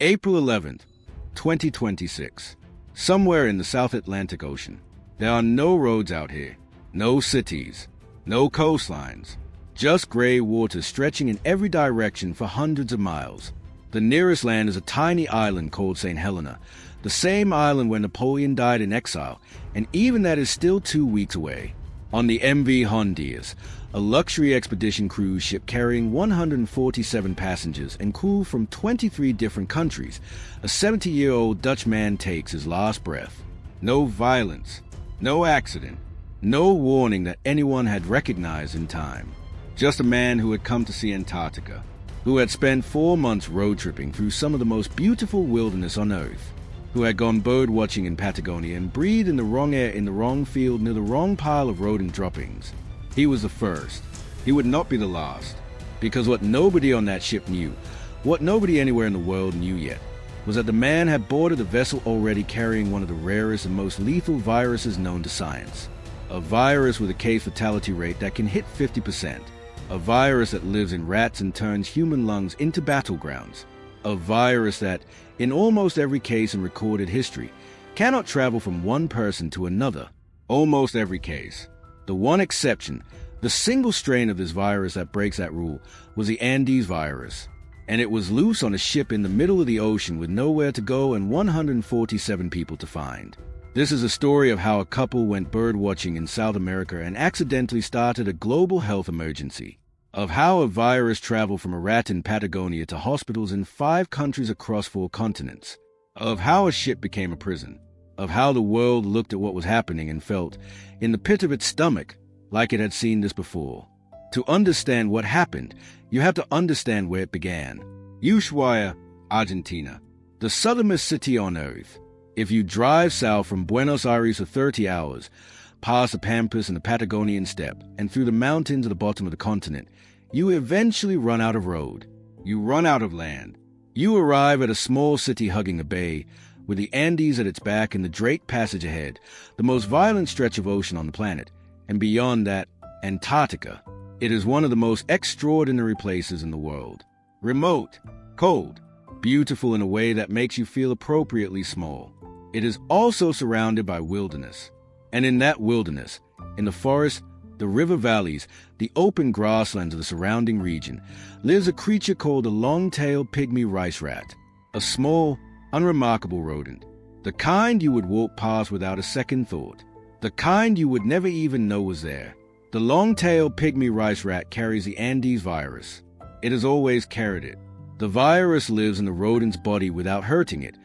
April 11th, 2026. Somewhere in the South Atlantic Ocean. There are no roads out here, no cities, no coastlines, just gray water stretching in every direction for hundreds of miles. The nearest land is a tiny island called St. Helena, the same island where Napoleon died in exile, and even that is still 2 weeks away. On the MV Hondius, a luxury expedition cruise ship carrying 147 passengers and crew from 23 different countries, a 70-year-old Dutch man takes his last breath. No violence, no accident, no warning that anyone had recognized in time. Just a man who had come to see Antarctica, who had spent 4 months road tripping through some of the most beautiful wilderness on Earth, who had gone bird watching in Patagonia and breathed in the wrong air in the wrong field near the wrong pile of rodent droppings. He was the first. He would not be the last. Because what nobody on that ship knew, what nobody anywhere in the world knew yet, was that the man had boarded a vessel already carrying one of the rarest and most lethal viruses known to science. A virus with a case fatality rate that can hit 50%. A virus that lives in rats and turns human lungs into battlegrounds. A virus that, in almost every case in recorded history, cannot travel from one person to another. Almost every case. The one exception, the single strain of this virus that breaks that rule, was the Andes virus. And it was loose on a ship in the middle of the ocean with nowhere to go and 147 people to find. This is a story of how a couple went bird watching in South America and accidentally started a global health emergency. Of how a virus traveled from a rat in Patagonia to hospitals in 5 countries across 4 continents. Of how a ship became a prison. Of how the world looked at what was happening and felt, in the pit of its stomach, like it had seen this before. To understand what happened, you have to understand where it began. Ushuaia, Argentina, the southernmost city on Earth. If you drive south from Buenos Aires for 30 hours, past the Pampas and the Patagonian steppe, and through the mountains at the bottom of the continent, you eventually run out of road. You run out of land. You arrive at a small city hugging a bay, with the Andes at its back and the Drake Passage ahead, the most violent stretch of ocean on the planet, and beyond that, Antarctica. It is one of the most extraordinary places in the world. Remote, cold, beautiful in a way that makes you feel appropriately small. It is also surrounded by wilderness. And in that wilderness, in the forest, the river valleys, the open grasslands of the surrounding region, lives a creature called the long-tailed pygmy rice rat, a small, unremarkable rodent, the kind you would walk past without a second thought, the kind you would never even know was there. The long-tailed pygmy rice rat carries the Andes virus. It has always carried it. The virus lives in the rodent's body without hurting it,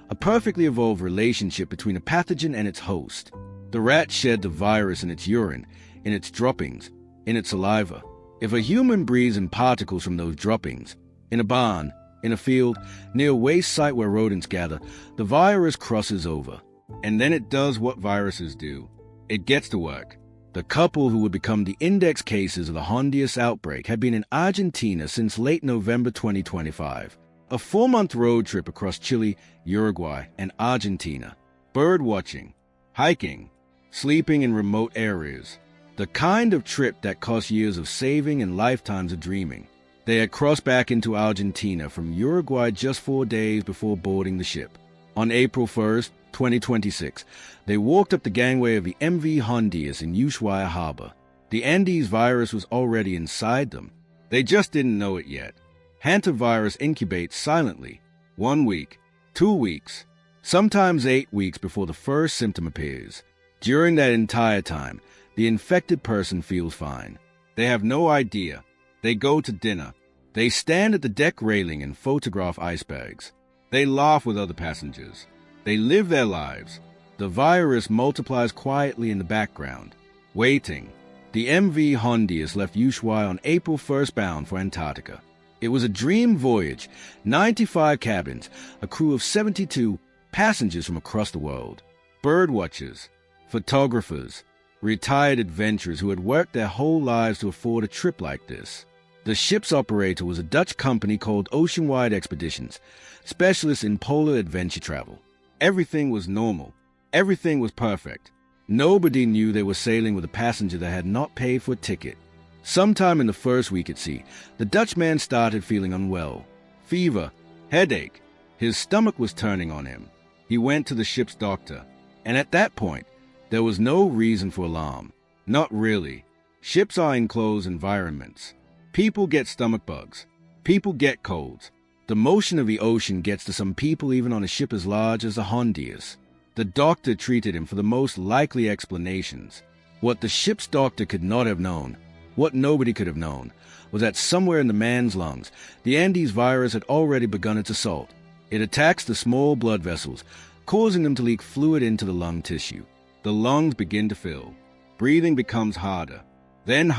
a perfectly evolved relationship between a pathogen and its host. The rat shed the virus in its urine, in its droppings, in its saliva. If a human breathes in particles from those droppings, in a barn, in a field, near a waste site where rodents gather, the virus crosses over. And then it does what viruses do. It gets to work. The couple who would become the index cases of the Hondius outbreak had been in Argentina since late November 2025. A 4-month road trip across Chile, Uruguay, and Argentina. Bird watching, hiking, sleeping in remote areas. The kind of trip that cost years of saving and lifetimes of dreaming. They had crossed back into Argentina from Uruguay just 4 days before boarding the ship. On April 1st, 2026, they walked up the gangway of the MV Hondius in Ushuaia harbor. The Andes virus was already inside them. They just didn't know it yet. Hantavirus incubates silently, 1 week, 2 weeks, sometimes 8 weeks before the first symptom appears. During that entire time, the infected person feels fine. They have no idea. They go to dinner. They stand at the deck railing and photograph icebergs. They laugh with other passengers. They live their lives. The virus multiplies quietly in the background, waiting. The MV Hondius left Ushuaia on April 1st bound for Antarctica. It was a dream voyage, 95 cabins, a crew of 72 passengers from across the world, bird watchers, photographers, retired adventurers who had worked their whole lives to afford a trip like this. The ship's operator was a Dutch company called Oceanwide Expeditions, specialists in polar adventure travel. Everything was normal. Everything was perfect. Nobody knew they were sailing with a passenger that had not paid for a ticket. Sometime in the first week at sea, the Dutchman started feeling unwell. Fever, headache, His stomach was turning on him. He went to the ship's doctor, and at that point, there was no reason for alarm. Not really. Ships are enclosed environments. People get stomach bugs. People get colds. The motion of the ocean gets to some people even on a ship as large as the Hondius. The doctor treated him for the most likely explanations. What the ship's doctor could not have known, what nobody could have known, was that somewhere in the man's lungs, the Andes virus had already begun its assault. It attacks the small blood vessels, causing them to leak fluid into the lung tissue. The lungs begin to fill. Breathing becomes harder, then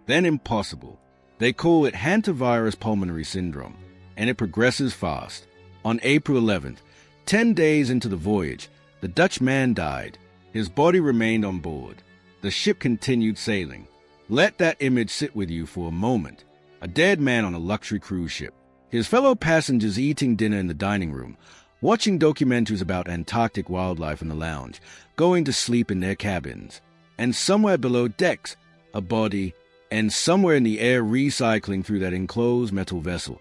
impossible. They call it Hantavirus pulmonary syndrome, and it progresses fast. On April 11th, 10 days into the voyage, the Dutch man died. His body remained on board. The ship continued sailing. Let that image sit with you for a moment. A dead man on a luxury cruise ship. His fellow passengers eating dinner in the dining room, watching documentaries about Antarctic wildlife in the lounge, going to sleep in their cabins. And somewhere below decks, a body, and somewhere in the air recycling through that enclosed metal vessel,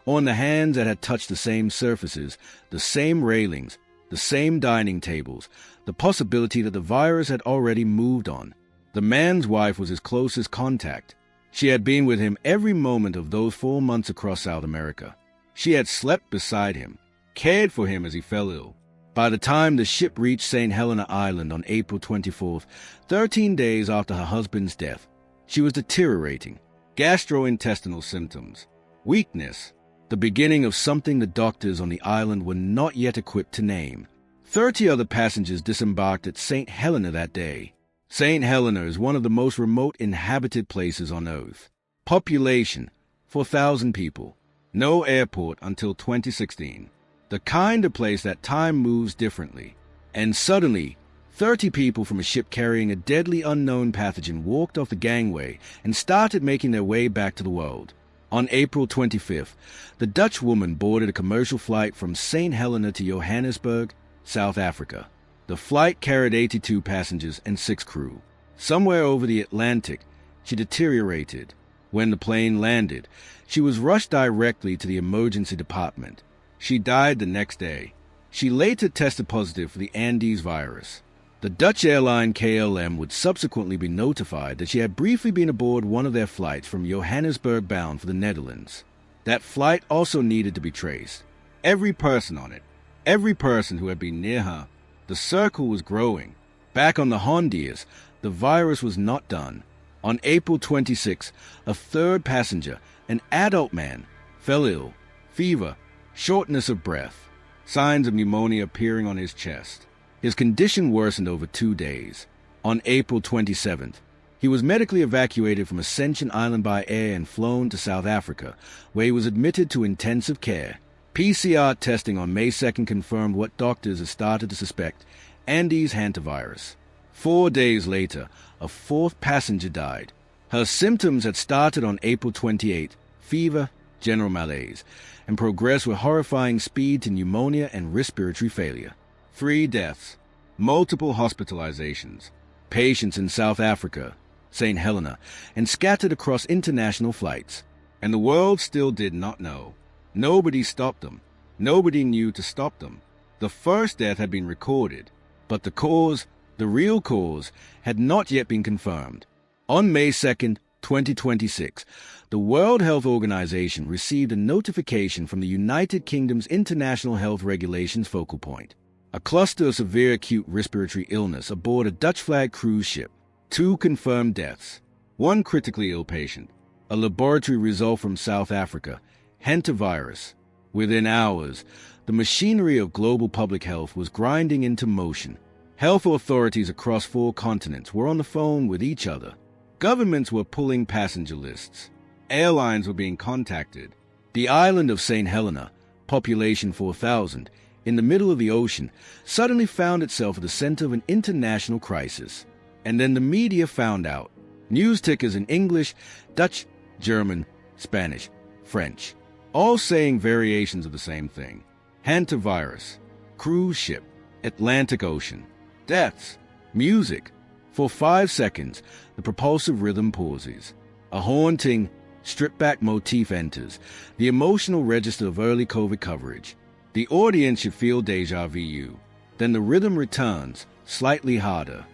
on the hands that had touched the same surfaces, the same railings, the same dining tables, the possibility that the virus had already moved on. The man's wife was his closest contact. She had been with him every moment of those 4 months across South America. She had slept beside him, cared for him as he fell ill. By the time the ship reached St. Helena Island on April 24th, 13 days after her husband's death, she was deteriorating. Gastrointestinal symptoms, weakness, the beginning of something the doctors on the island were not yet equipped to name. 30 other passengers disembarked at St. Helena that day. St. Helena is one of the most remote inhabited places on Earth. Population, 4,000 people. No airport until 2016. The kind of place that time moves differently. And suddenly, 30 people from a ship carrying a deadly unknown pathogen walked off the gangway and started making their way back to the world. On April 25th, the Dutch woman boarded a commercial flight from St. Helena to Johannesburg, South Africa. The flight carried 82 passengers and 6 crew. Somewhere over the Atlantic, she deteriorated. When the plane landed, she was rushed directly to the emergency department. She died the next day. She later tested positive for the Andes virus. The Dutch airline KLM would subsequently be notified that she had briefly been aboard one of their flights from Johannesburg bound for the Netherlands. That flight also needed to be traced. Every person on it, every person who had been near her. The circle was growing. Back on the Hondius, the virus was not done. On April 26, a third passenger, an adult man, fell ill. Fever, shortness of breath, signs of pneumonia appearing on his chest. His condition worsened over 2 days. On April 27th, he was medically evacuated from Ascension Island by air and flown to South Africa, where he was admitted to intensive care. PCR testing on May 2nd confirmed what doctors had started to suspect, Andes hantavirus. 4 days later, a fourth passenger died. Her symptoms had started on April 28, fever, general malaise, and progressed with horrifying speed to pneumonia and respiratory failure. 3 deaths, multiple hospitalizations, patients in South Africa, St. Helena, and scattered across international flights. And the world still did not know. Nobody stopped them. Nobody knew to stop them. The first death had been recorded, but the cause, the real cause, had not yet been confirmed. On May 2nd, 2026, the World Health Organization received a notification from the United Kingdom's International Health Regulations focal point. A cluster of severe acute respiratory illness aboard a Dutch-flagged cruise ship. 2 confirmed deaths. 1 critically ill patient. A laboratory result from South Africa. Hantavirus. Within hours, the machinery of global public health was grinding into motion. Health authorities across 4 continents were on the phone with each other. Governments were pulling passenger lists. Airlines were being contacted. The island of St. Helena, population 4,000, in the middle of the ocean, suddenly found itself at the center of an international crisis. And then the media found out. News tickers in English, Dutch, German, Spanish, French, all saying variations of the same thing. Hantavirus, cruise ship, Atlantic Ocean, deaths, music. For 5 seconds, the propulsive rhythm pauses. A haunting, stripped-back motif enters, the emotional register of early COVID coverage. The audience should feel deja vu. Then the rhythm returns, slightly harder.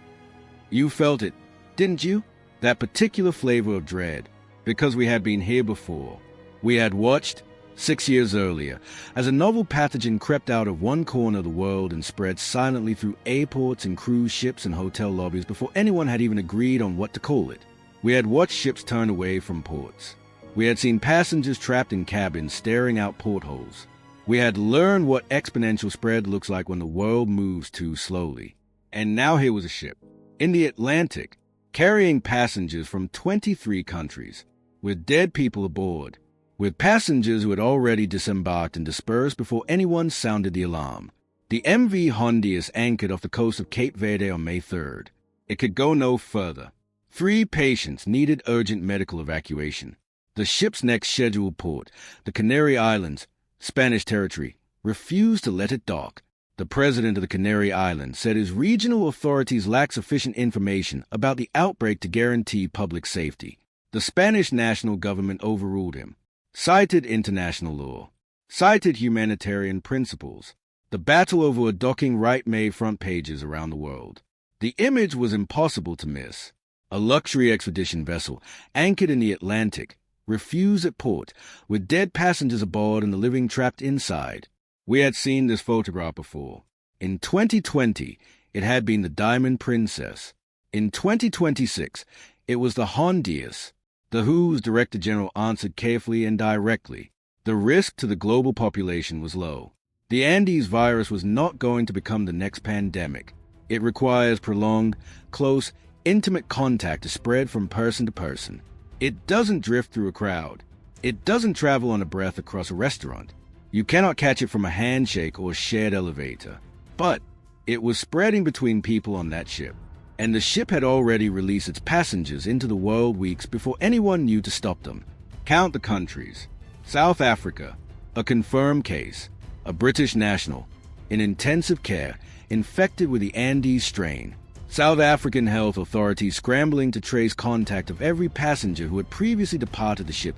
You felt it, didn't you? That particular flavor of dread, because we had been here before. We had watched, 6 years earlier, as a novel pathogen crept out of one corner of the world and spread silently through airports and cruise ships and hotel lobbies before anyone had even agreed on what to call it. We had watched ships turn away from ports. We had seen passengers trapped in cabins staring out portholes. We had learned what exponential spread looks like when the world moves too slowly. And now here was a ship, in the Atlantic, carrying passengers from 23 countries, with dead people aboard, with passengers who had already disembarked and dispersed before anyone sounded the alarm. The MV Hondius anchored off the coast of Cape Verde on May 3rd. It could go no further. 3 patients needed urgent medical evacuation. The ship's next scheduled port, the Canary Islands, Spanish territory, refused to let it dock. The president of the Canary Islands said his regional authorities lack sufficient information about the outbreak to guarantee public safety. The Spanish national government overruled him, cited international law, cited humanitarian principles. The battle over a docking right made front pages around the world. The image was impossible to miss. A luxury expedition vessel, anchored in the Atlantic, refused at port, with dead passengers aboard and the living trapped inside. We had seen this photograph before. In 2020, it had been the Diamond Princess. In 2026, it was the Hondius. The WHO's Director General answered carefully and directly. The risk to the global population was low. The Andes virus was not going to become the next pandemic. It requires prolonged, close, intimate contact to spread from person to person. It doesn't drift through a crowd. It doesn't travel on a breath across a restaurant. You cannot catch it from a handshake or a shared elevator. But it was spreading between people on that ship. And the ship had already released its passengers into the world weeks before anyone knew to stop them. Count the countries. South Africa, a confirmed case, a British national, in intensive care, infected with the Andes strain. South African health authorities scrambling to trace contact of every passenger who had previously departed the ship,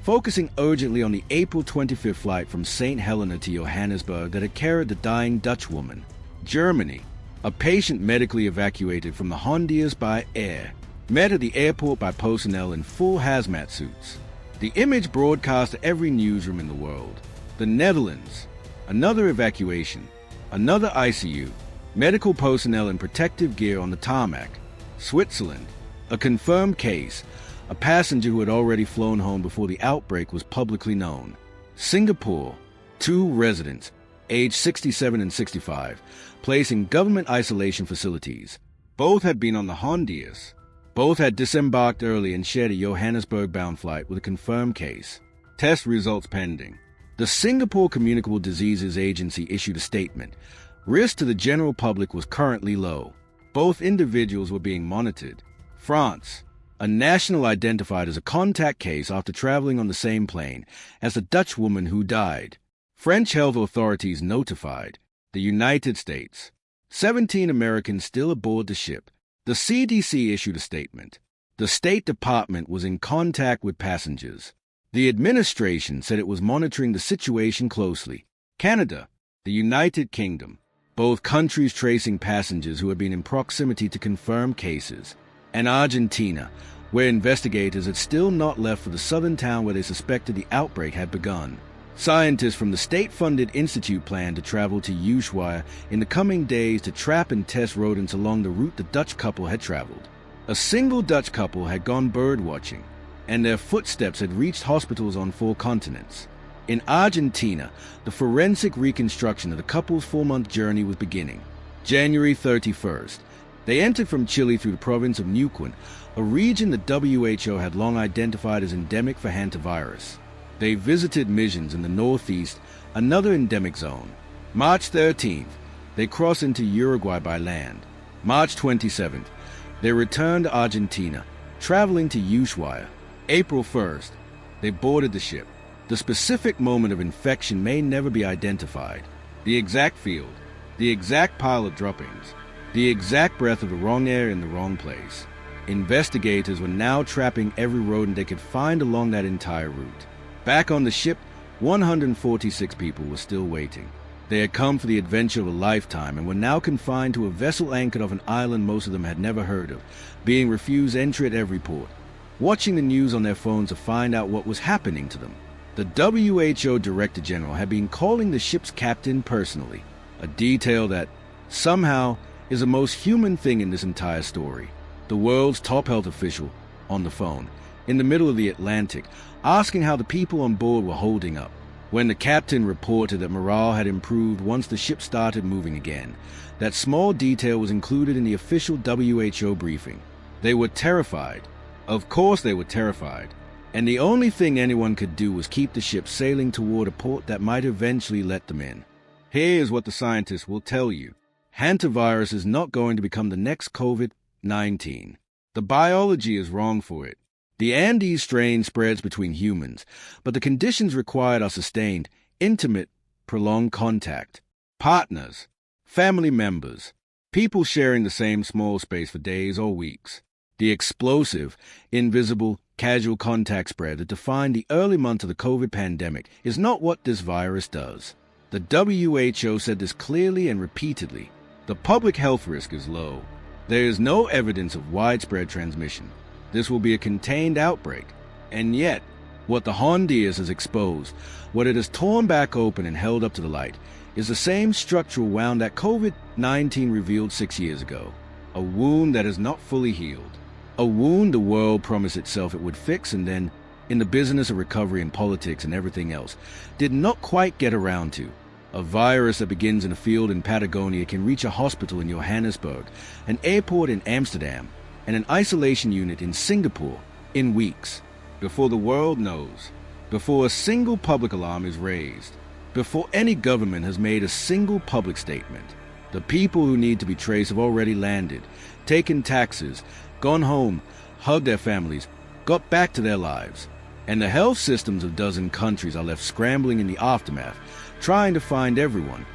focusing urgently on the April 25th flight from St. Helena to Johannesburg that had carried the dying Dutch woman. Germany, a patient medically evacuated from the Hondius by air, met at the airport by personnel in full hazmat suits. The image broadcast to every newsroom in the world. The Netherlands, another evacuation, another ICU, medical personnel in protective gear on the tarmac. Switzerland, a confirmed case, a passenger who had already flown home before the outbreak was publicly known. Singapore, 2 residents, aged 67 and 65, placed in government isolation facilities. Both had been on the Hondius. Both had disembarked early and shared a Johannesburg-bound flight with a confirmed case. Test results pending. The Singapore Communicable Diseases Agency issued a statement. Risk to the general public was currently low. Both individuals were being monitored. France, a national identified as a contact case after traveling on the same plane as the Dutch woman who died. French health authorities notified. The United States, 17 Americans still aboard the ship. The CDC issued a statement. The State Department was in contact with passengers. The administration said it was monitoring the situation closely. Canada, the United Kingdom, both countries tracing passengers who had been in proximity to confirmed cases. And Argentina, where investigators had still not left for the southern town where they suspected the outbreak had begun. Scientists from the state-funded institute planned to travel to Ushuaia in the coming days to trap and test rodents along the route the Dutch couple had traveled. A single Dutch couple had gone birdwatching, and their footsteps had reached hospitals on 4 continents. In Argentina, the forensic reconstruction of the couple's 4-month journey was beginning. January 31st, they entered from Chile through the province of Neuquén, a region the WHO had long identified as endemic for Hantavirus. They visited missions in the northeast, another endemic zone. March 13th, they crossed into Uruguay by land. March 27th, they returned to Argentina, traveling to Ushuaia. April 1st, they boarded the ship. The specific moment of infection may never be identified. The exact field, the exact pile of droppings, the exact breath of the wrong air in the wrong place. Investigators were now trapping every rodent they could find along that entire route. Back on the ship, 146 people were still waiting. They had come for the adventure of a lifetime and were now confined to a vessel anchored off an island most of them had never heard of, being refused entry at every port, watching the news on their phones to find out what was happening to them. The WHO Director General had been calling the ship's captain personally, a detail that, somehow, is the most human thing in this entire story. The world's top health official, on the phone, in the middle of the Atlantic, asking how the people on board were holding up. When the captain reported that morale had improved once the ship started moving again, that small detail was included in the official WHO briefing. They were terrified. Of course they were terrified. And the only thing anyone could do was keep the ship sailing toward a port that might eventually let them in. Here's what the scientists will tell you. Hantavirus is not going to become the next COVID-19. The biology is wrong for it. The Andes strain spreads between humans, but the conditions required are sustained, intimate, prolonged contact. Partners, family members, people sharing the same small space for days or weeks. The explosive, invisible, casual contact spread that defined the early months of the COVID pandemic is not what this virus does. The WHO said this clearly and repeatedly. The public health risk is low. There is no evidence of widespread transmission. This will be a contained outbreak. And yet, what the Hondius has exposed, what it has torn back open and held up to the light, is the same structural wound that COVID-19 revealed 6 years ago. A wound that is not fully healed. A wound the world promised itself it would fix and then, in the business of recovery and politics and everything else, did not quite get around to. A virus that begins in a field in Patagonia can reach a hospital in Johannesburg, an airport in Amsterdam, and an isolation unit in Singapore in weeks, before the world knows, before a single public alarm is raised, before any government has made a single public statement. The people who need to be traced have already landed, taken taxis, gone home, hugged their families, got back to their lives. And the health systems of a dozen countries are left scrambling in the aftermath, trying to find everyone,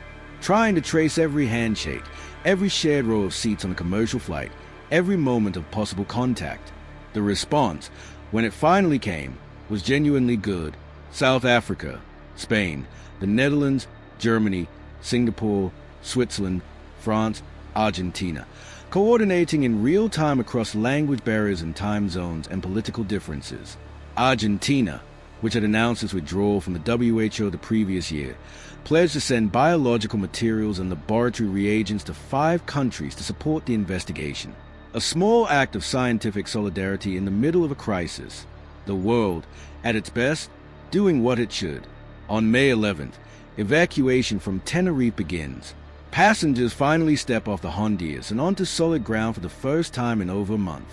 trying to trace every handshake, every shared row of seats on a commercial flight, every moment of possible contact. The response, when it finally came, was genuinely good. South Africa, Spain, the Netherlands, Germany, Singapore, Switzerland, France, Argentina, coordinating in real time across language barriers and time zones and political differences. Argentina, which had announced its withdrawal from the WHO the previous year, pledged to send biological materials and laboratory reagents to 5 countries to support the investigation. A small act of scientific solidarity in the middle of a crisis. The world, at its best, doing what it should. On May 11th, evacuation from Tenerife begins. Passengers finally step off the Hondius and onto solid ground for the first time in over a month.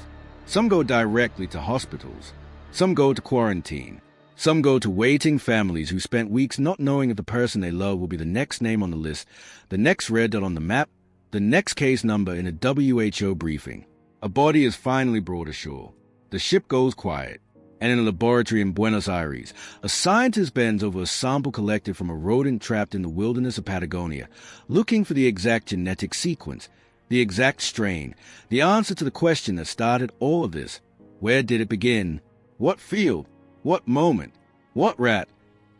Some go directly to hospitals. Some go to quarantine. Some go to waiting families who spent weeks not knowing if the person they love will be the next name on the list, the next red dot on the map, the next case number in a WHO briefing. A body is finally brought ashore. The ship goes quiet. And in a laboratory in Buenos Aires, a scientist bends over a sample collected from a rodent trapped in the wilderness of Patagonia, looking for the exact genetic sequence, the exact strain, the answer to the question that started all of this. Where did it begin? What field? What moment? What rat?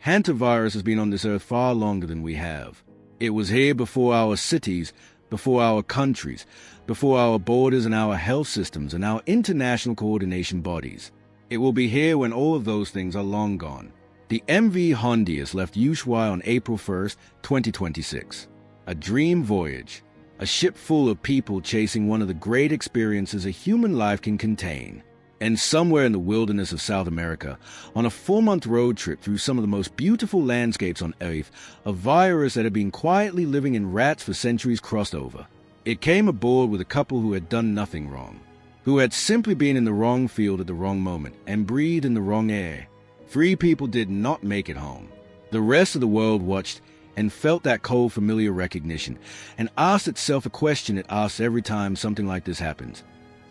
Hantavirus has been on this earth far longer than we have. It was here before our cities, before our countries, before our borders and our health systems and our international coordination bodies. It will be here when all of those things are long gone. The MV Hondius left Ushuaia on April 1st, 2026. A dream voyage. A ship full of people chasing one of the great experiences a human life can contain. And somewhere in the wilderness of South America, on a 4-month road trip through some of the most beautiful landscapes on Earth, a virus that had been quietly living in rats for centuries crossed over. It came aboard with a couple who had done nothing wrong, who had simply been in the wrong field at the wrong moment and breathed in the wrong air. 3 people did not make it home. The rest of the world watched and felt that cold familiar recognition and asked itself a question it asks every time something like this happens.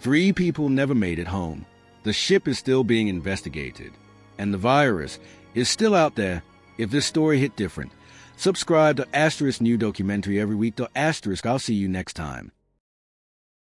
3 people never made it home. The ship is still being investigated, and the virus is still out there if this story hit different. Subscribe to *new documentary every week. *. I'll see you next time.